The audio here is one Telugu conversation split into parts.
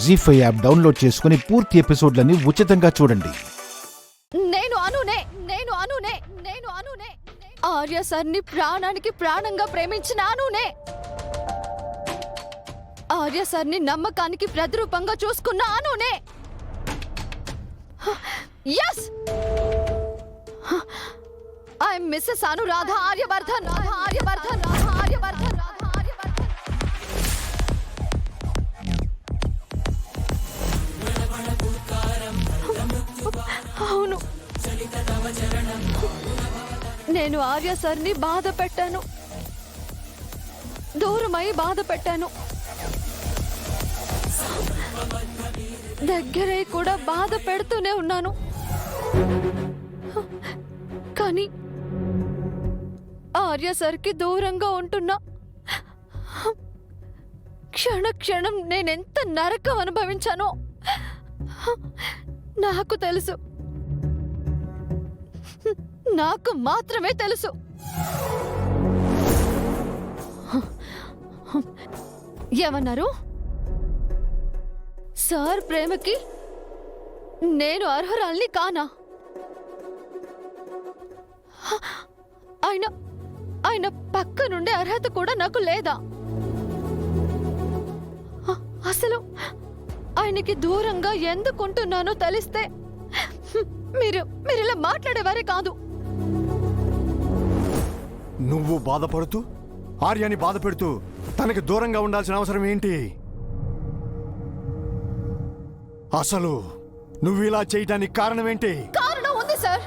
జీ5 యాప్ డౌన్లోడ్ చేసుకుని పూర్తి ఎపిసోడ్లని ఉచితంగా చూడండి. నేను అనునే ఆర్య సార్ని ప్రాణానికి ప్రాణంగా ప్రేమించిన అనునే. ఆర్య సార్ని నమ్మకానికి ప్రతిరూపంగా చూసుకున్న అనునే. yes I'm Mrs. Anuradha Aryavardhan. అవును, నేను ఆర్య సార్ని బాధ పెట్టాను, దూరమై బాధ పెట్టాను, దగ్గరై కూడా బాధ పెడుతూనే ఉన్నాను. కానీ ఆర్య సార్కి దూరంగా ఉంటున్నా. క్షణ క్షణం నేనెంత నరకం అనుభవించానో నాకు తెలుసు, నాకు మాత్రమే తెలుసు. ఏమన్నారు? సార్ ప్రేమకి నేను అర్హురాల్ని కానా? ఆయన పక్క నుండే అర్హత కూడా నాకు లేదా? అసలు ఆయనకి దూరంగా ఎందుకుంటున్నానో తెలిస్తే మీరు ఇలా మాట్లాడేవారే కాదు. నువ్వు బాధపడుతూ ఆర్యాని బాధ పెడుతూ తనకి దూరంగా ఉండాల్సిన అవసరం ఏంటి? అసలు నువ్వు ఇలా చేయడానికి కారణం ఏంటి? కారణం ఉంది సార్.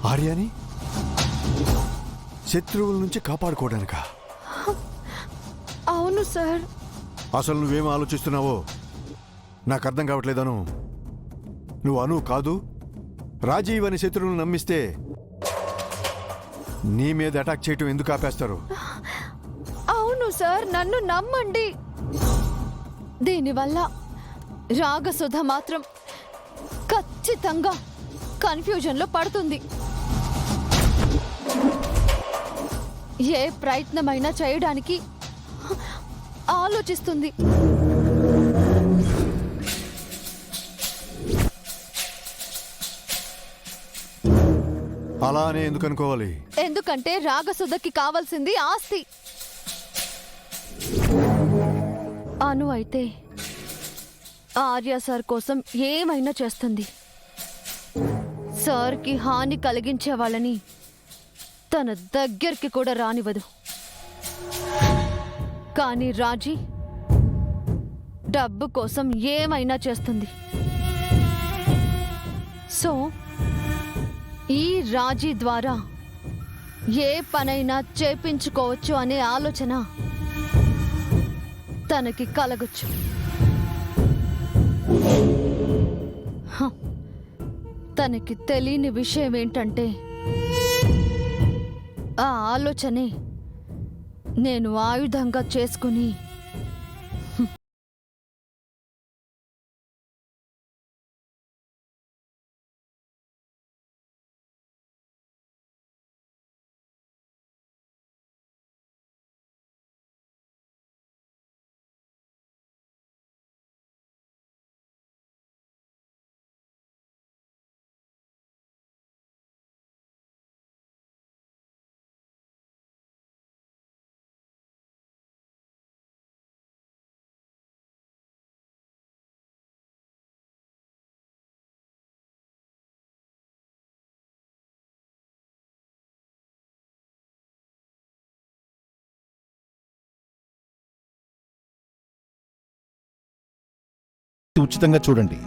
ఆర్యాని శత్రువుల నుంచి కాపాడుకోవడానికా? అవును సార్. అసలు నువ్వేం ఆలోచిస్తున్నావో నాకు అర్థం కావట్లేదను. నువ్వు అను కాదు, రాజీవ్ అని శత్రువులను నమ్మిస్తే నీ మీద అటాక్ చేయటం ఎందుకు ఆపేస్తారు? అవును సార్, నన్ను నమ్మండి. దీనివల్ల రాగసుధ మాత్రం ఖచ్చితంగా కన్ఫ్యూజన్లో పడుతుంది. ఏ ప్రయత్నమైనా చేయడానికి ఆలోచిస్తుంది. అలానే ఎందుకు అనుకోవాలి? ఎందుకంటే రాగసుధకి కావాల్సింది ఆస్తి. అను అయితే ఆర్య సార్ కోసం ఏమైనా చేస్తుంది. సార్కి హాని కలిగించే వాళ్ళని తన దగ్గరికి కూడా రానివ్వదు. కానీ రాజీ డబ్బు కోసం ఏమైనా చేస్తుంది. సో ఈ రాజీ ద్వారా ఏ పనైనా చేపించుకోవచ్చు అనే ఆలోచన తనకి కలగొచ్చు. తనకి తెలియని విషయం ఏంటంటే ఆ ఆలోచనే నేను ఆయుధంగా చేసుకుని ఉచితంగా చూడండి.